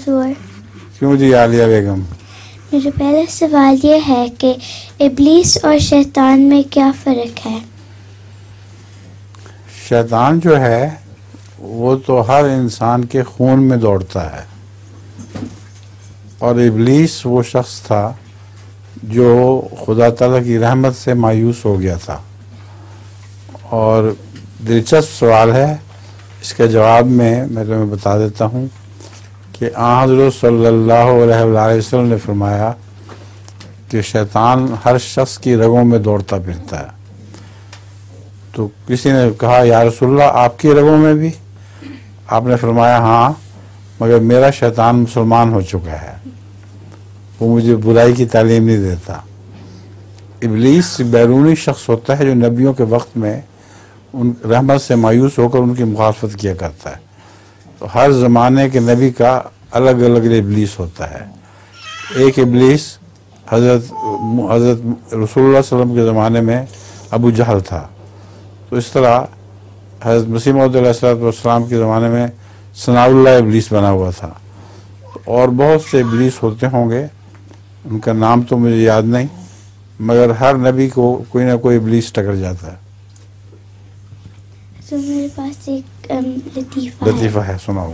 کیوں جی عالیہ بیگم؟ میرا پہلا سوال یہ ہے کہ ابلیس اور شیطان میں کیا فرق ہے؟ شیطان جو ہے وہ تو ہر انسان کے خون میں دوڑتا ہے، اور ابلیس وہ شخص تھا جو خدا تعالیٰ کی رحمت سے مایوس ہو گیا تھا۔ اور دلچسپ سوال ہے، اس کے جواب میں تمہیں بتا دیتا ہوں کہ آن حضرت صلی اللہ علیہ وآلہ وسلم نے فرمایا کہ شیطان ہر شخص کی رگوں میں دوڑتا پھرتا ہے۔ تو کسی نے کہا یا رسول اللہ آپ کی رگوں میں بھی؟ آپ نے فرمایا ہاں، مگر میرا شیطان مسلمان ہو چکا ہے، وہ مجھے برائی کی تعلیم نہیں دیتا۔ ابلیس بیرونی شخص ہوتا ہے جو نبیوں کے وقت میں ان رحمت سے مایوس ہو کر ان کی مخالفت کیا کرتا ہے۔ تو ہر زمانے کے نبی کا الگ الگ ابلیس ہوتا ہے۔ ایک ابلیس حضرت رسول اللہ صلی اللہ علیہ وسلم کے زمانے میں ابو جہل تھا، تو اس طرح حضرت مسیح موعود علیہ السلام کے زمانے میں ثناء اللہ ابلیس بنا ہوا تھا، اور بہت سے ابلیس ہوتے ہوں گے، ان کا نام تو مجھے یاد نہیں، مگر ہر نبی کو کوئی نہ کوئی ابلیس ٹکر جاتا ہے۔ میرے پاس ایک لطیفہ ہے، سناؤ۔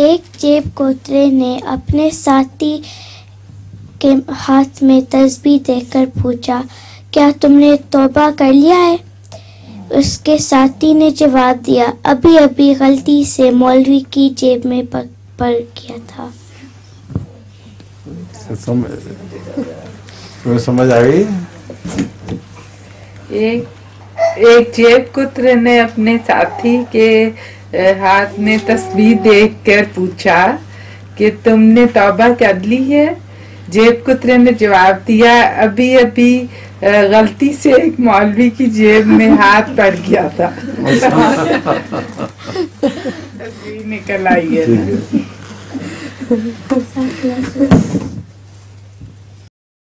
ایک جیب کوترے نے اپنے ساتھی کے ہاتھ میں تسبیح دیکھ کر پوچھا، کیا تم نے توبہ کر لیا ہے؟ اس کے ساتھی نے جواب دیا، ابھی ابھی غلطی سے مولوی کی جیب میں پڑ گیا تھا۔ تمہیں سمجھ آ گئی؟ ایک جیب کترے نے اپنے ساتھی کے ہاتھ میں تسبیح دیکھ کر پوچھا کہ تم نے توبہ کر لی ہے؟ جیب کترے نے جواب دیا، ابھی ابھی غلطی سے ایک مولوی کی جیب میں ہاتھ پڑ گیا تھا۔ تسبیح نکل آئی ہے۔